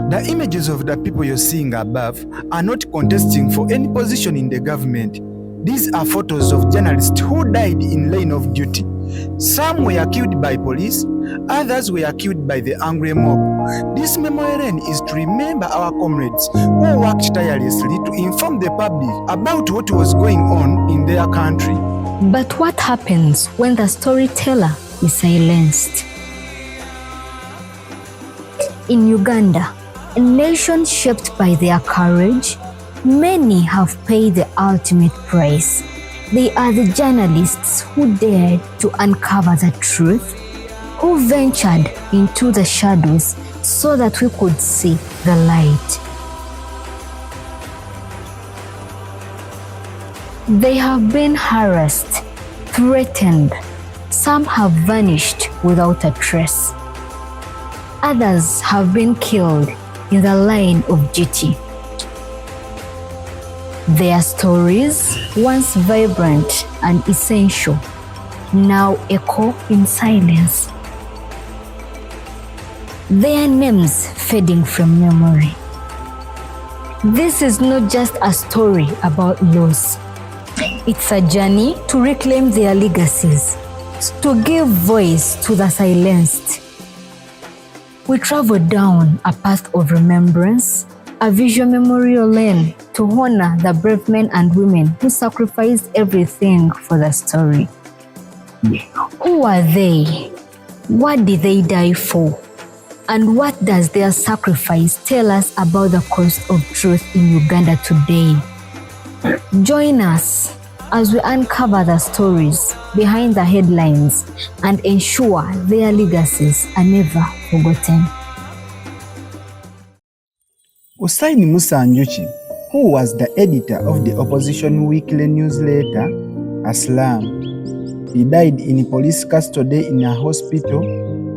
The images of the people you're seeing above are not contesting for any position in the government. These are photos of journalists who died in line of duty. Some were killed by police, others were killed by the angry mob. This memorial is to remember our comrades who worked tirelessly to inform the public about what was going on in their country. But what happens when the storyteller is silenced? In Uganda, a nation shaped by their courage, many have paid the ultimate price. They are the journalists who dared to uncover the truth, who ventured into the shadows so that we could see the light. They have been harassed, threatened. Some have vanished without a trace. Others have been killed in the line of duty. Their stories, once vibrant and essential, now echo in silence. Their names fading from memory. This is not just a story about loss. It's a journey to reclaim their legacies, to give voice to the silenced. We travel down a path of remembrance, a visual memorial lane to honor the brave men and women who sacrificed everything for the story. Who are they? What did they die for? And what does their sacrifice tell us about the cost of truth in Uganda today? Join us as we uncover the stories behind the headlines and ensure their legacies are never forgotten. Usaini Musanjuchi, who was the editor of the opposition weekly newsletter, Aslam, he died in police custody in a hospital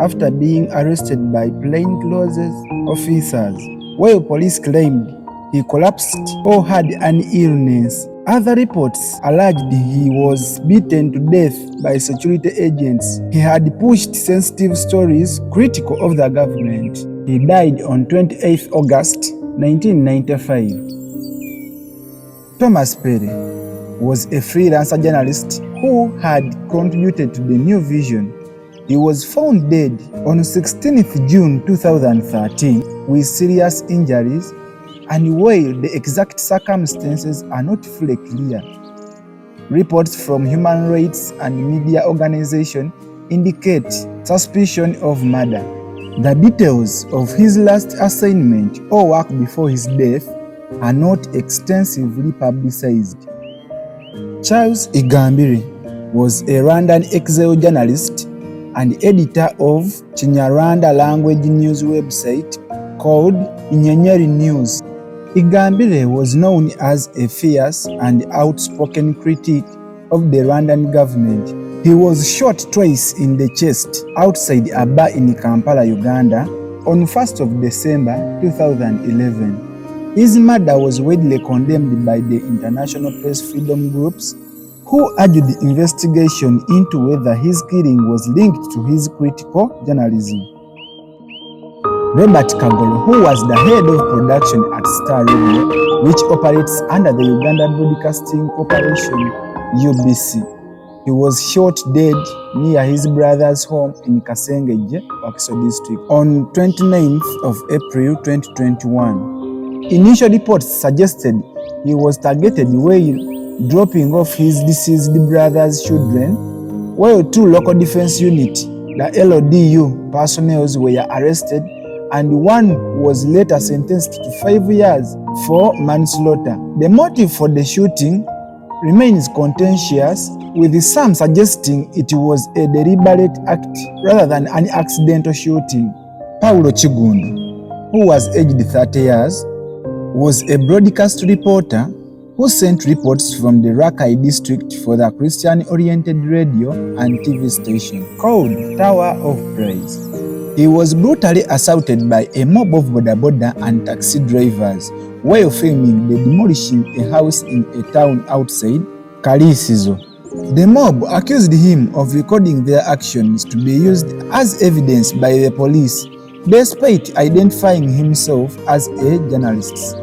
after being arrested by plainclothes officers. While police claimed he collapsed or had an illness, other reports alleged he was beaten to death by security agents. He had pushed sensitive stories critical of the government. He died on 28 August 1995. Thomas Perry was a freelancer journalist who had contributed to the New Vision. He was found dead on 16th June 2013 with serious injuries, and while the exact circumstances are not fully clear, reports from human rights and media organizations indicate suspicion of murder. The details of his last assignment or work before his death are not extensively publicized. Charles Igambire was a Rwandan exile journalist and editor of Kinyarwanda language news website called Inyenyeri News. Igambire was known as a fierce and outspoken critic of the Rwandan government. He was shot twice in the chest outside a bar in Kampala, Uganda, on 1st of December 2011. His murder was widely condemned by the international press freedom groups, who urged the investigation into whether his killing was linked to his critical journalism. Robert Kagolo, who was the head of production at Star Radio, which operates under the Uganda Broadcasting Corporation, UBC, he was shot dead near his brother's home in Kasengeje, Wakiso district, on 29th of April 2021. Initial reports suggested he was targeted while dropping off his deceased brother's children, while two local defense units, the LODU personnel, were arrested, and one was later sentenced to 5 years for manslaughter. The motive for the shooting remains contentious, with some suggesting it was a deliberate act rather than an accidental shooting. Paulo Chigundu, who was aged 30 years, was a broadcast reporter who sent reports from the Rakai district for the Christian-oriented radio and TV station called Tower of Praise. He was brutally assaulted by a mob of boda boda and taxi drivers while filming the demolishing a house in a town outside Kalisizo. The mob accused him of recording their actions to be used as evidence by the police despite identifying himself as a journalist.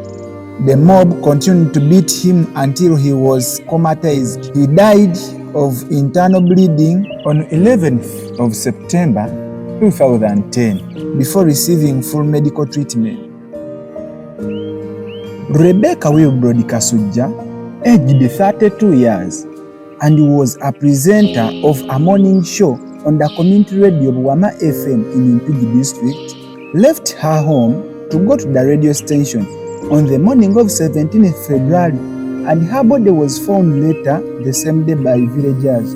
The mob continued to beat him until he was comatized. He died of internal bleeding on 11th of September 2010 before receiving full medical treatment. Rebecca Wilbrod Kasujja, aged 32 years, and was a presenter of a morning show on the community radio Buwama FM in Mpigi district, left her home to go to the radio station on the morning of 17th February, and her body was found later the same day by villagers.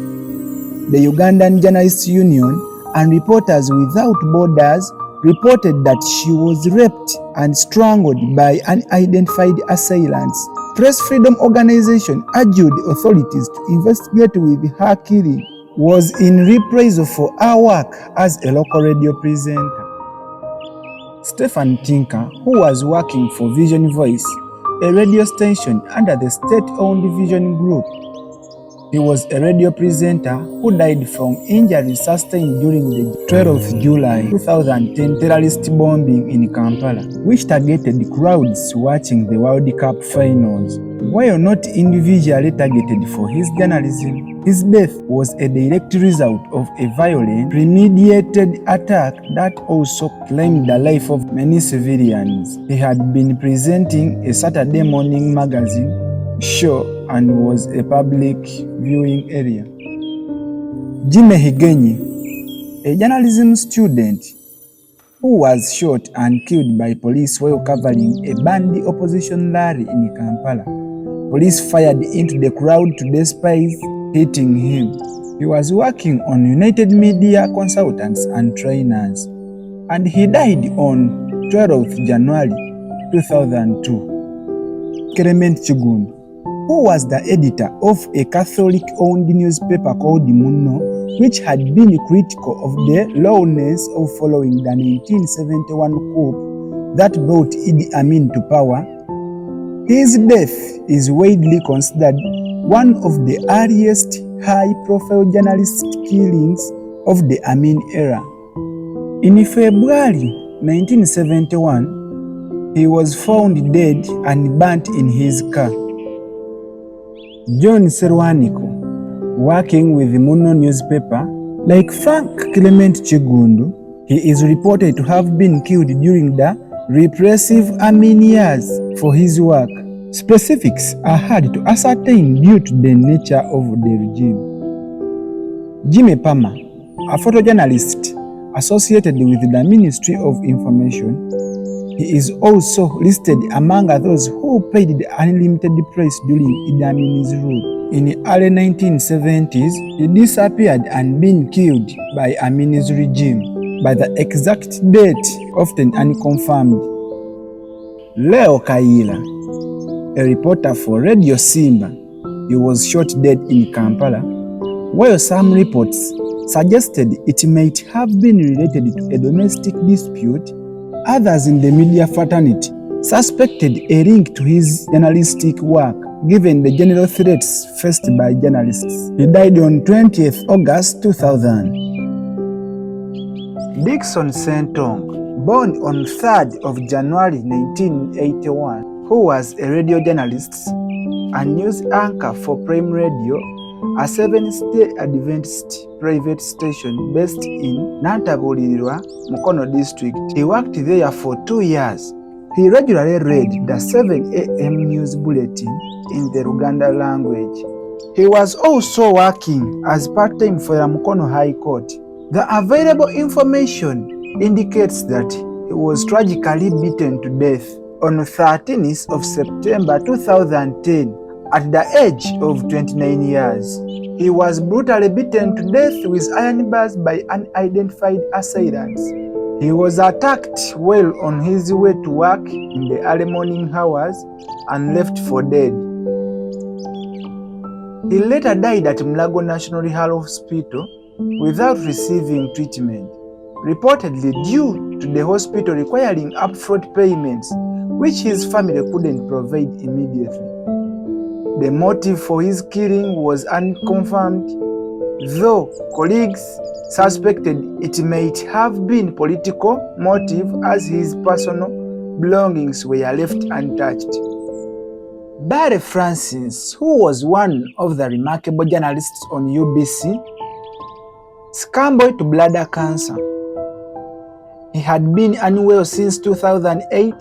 The Ugandan Journalists Union and Reporters Without Borders reported that she was raped and strangled by unidentified assailants. Press Freedom Organization urged authorities to investigate with her killing was in reprisal for her work as a local radio presenter. Stephen Tinker, who was working for Vision Voice, a radio station under the state-owned Vision Group. He was a radio presenter who died from injuries sustained during the 12th July 2010 terrorist bombing in Kampala, which targeted crowds watching the World Cup finals. While not individually targeted for his journalism, his death was a direct result of a violent, premeditated attack that also claimed the life of many civilians. He had been presenting a Saturday morning magazine show and was a public viewing area. Jimmy Higenyi, a journalism student who was shot and killed by police while covering a Bandi opposition rally in Kampala. Police fired into the crowd to despise hitting him. He was working on United Media Consultants and Trainers, and he died on 12th January 2002. Clement Chigundu, who was the editor of a Catholic-owned newspaper called Muno, which had been critical of the lawlessness of following the 1971 coup that brought Idi Amin to power. His death is widely considered one of the earliest high-profile journalistic killings of the Amin era. In February 1971, he was found dead and burnt in his car. John Serwaniko, working with the Muno newspaper, like Frank Clement Chigundu, he is reported to have been killed during the repressive Amin years for his work. Specifics are hard to ascertain due to the nature of the regime. Jimmy Palmer, a photojournalist associated with the Ministry of Information, he is also listed among those who paid the unlimited price during Idi Amin's rule. In the early 1970s, he disappeared and been killed by Amin's regime, but the exact date often unconfirmed. Leo Kaila, a reporter for Radio Simba, he was shot dead in Kampala, while some reports suggested it might have been related to a domestic dispute. Others in the media fraternity suspected a link to his journalistic work, given the general threats faced by journalists. He died on 20th August 2000. Dickson Sentong, born on 3rd of January 1981, who was a radio journalist and news anchor for Prime Radio, a Seventh-day Adventist private station based in Nantabulirwa, Mukono district. He worked there for 2 years. He regularly read the 7 a.m. news bulletin in the Luganda language. He was also working as part-time for the Mukono High Court. The available information indicates that he was tragically beaten to death on 13th of September 2010 at the age of 29 years. He was brutally beaten to death with iron bars by unidentified assailants. He was attacked while on his way to work in the early morning hours and left for dead. He later died at Mulago National Health Hospital without receiving treatment, reportedly due to the hospital requiring upfront payments, which his family couldn't provide immediately. The motive for his killing was unconfirmed, though colleagues suspected it might have been political motive as his personal belongings were left untouched. Barry Francis, who was one of the remarkable journalists on UBC, succumbed to bladder cancer. He had been unwell since 2008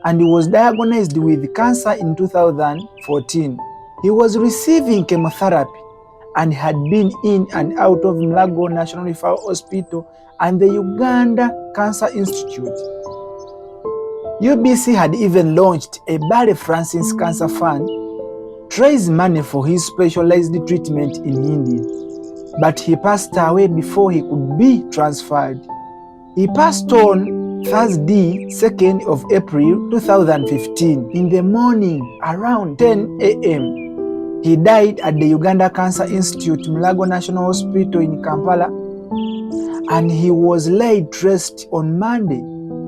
and was diagnosed with cancer in 2014. He was receiving chemotherapy and had been in and out of Mulago National Referral Hospital and the Uganda Cancer Institute. UBC had even launched a Barry Francis Cancer Fund to raise money for his specialized treatment in India, but he passed away before he could be transferred. He passed on Thursday, 2nd of April 2015 in the morning around 10 a.m. He died at the Uganda Cancer Institute, Mulago National Hospital in Kampala, and he was laid to rest on Monday,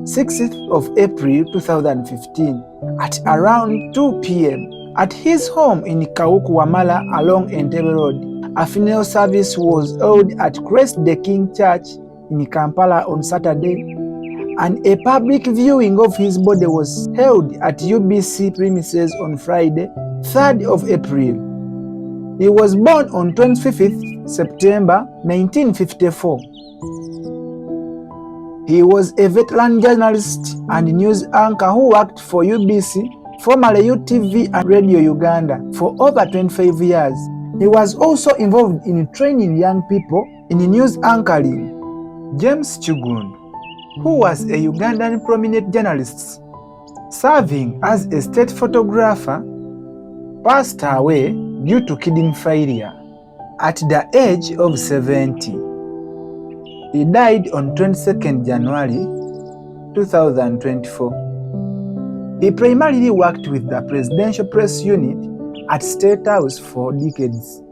6th of April 2015 at around 2 p.m. at his home in Kawuku Wamala along Entebbe Road. A funeral service was held at Christ the King Church in Kampala on Saturday, and a public viewing of his body was held at UBC premises on Friday, 3rd of April. He was born on 25th September 1954. He was a veteran journalist and news anchor who worked for UBC, formerly UTV and Radio Uganda, for over 25 years. He was also involved in training young people in news anchoring. James Chugund, who was a Ugandan prominent journalist serving as a state photographer, passed away due to kidney failure at the age of 70. He died on 22nd January 2024. He primarily worked with the Presidential Press Unit at State House for decades.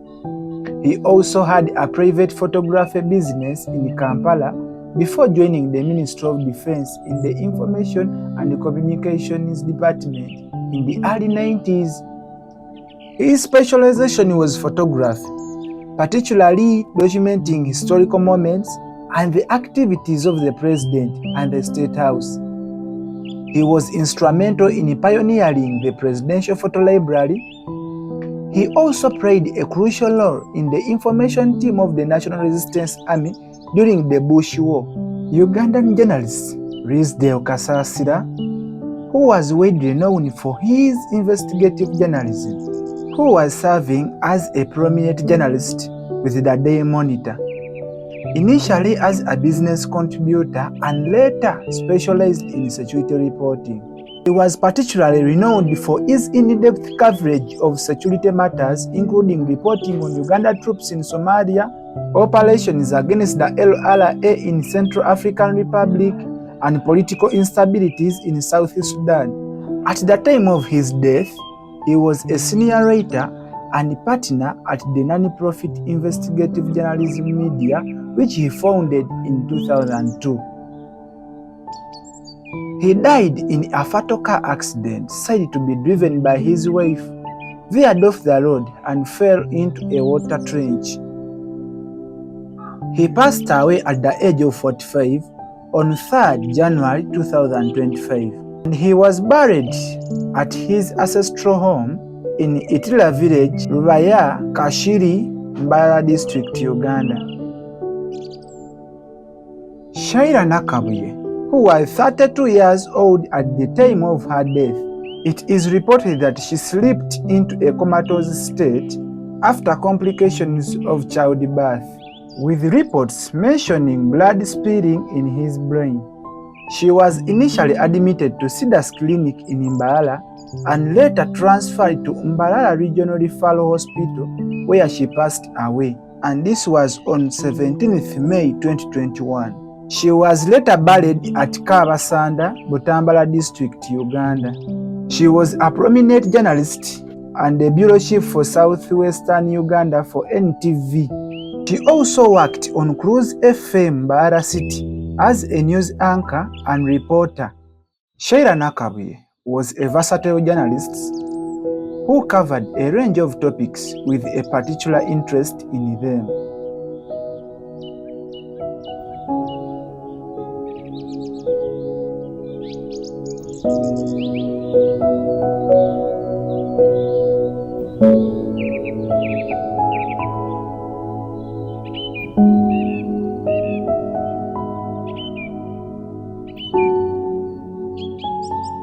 He also had a private photography business in Kampala before joining the Ministry of Defense in the Information and Communications Department in the early 90s. His specialization was photography, particularly documenting historical moments and the activities of the President and the State House. He was instrumental in pioneering the Presidential Photo Library. He also played a crucial role in the information team of the National Resistance Army during the Bush War. Ugandan journalist Rizdale Kasasira, who was widely known for his investigative journalism, who was serving as a prominent journalist with the Daily Monitor, initially as a business contributor and later specialized in security reporting. He was particularly renowned for his in-depth coverage of security matters, including reporting on Uganda troops in Somalia, operations against the LRA in Central African Republic, and political instabilities in South Sudan. At the time of his death, he was a senior writer and partner at the non-profit investigative journalism media, which he founded in 2002. He died in a fatal car accident said to be driven by his wife, veered off the road and fell into a water trench. He passed away at the age of 45 on 3rd January 2025, and he was buried at his ancestral home in Itila village, Rubaya, Kashiri, Mbala district, Uganda. Shaira Nakabuye, who was 32 years old at the time of her death, it is reported that she slipped into a comatose state after complications of childbirth, with reports mentioning blood spilling in his brain. She was initially admitted to Cedars Clinic in Mbalala and later transferred to Mbalala Regional Referral Hospital, where she passed away, and this was on 17th May 2021. She was later buried at Kabasanda, Butambala District, Uganda. She was a prominent journalist and the bureau chief for Southwestern Uganda for NTV. She also worked on Cruise FM Mbarara City as a news anchor and reporter. Shaira Nakabuye was a versatile journalist who covered a range of topics with a particular interest in them.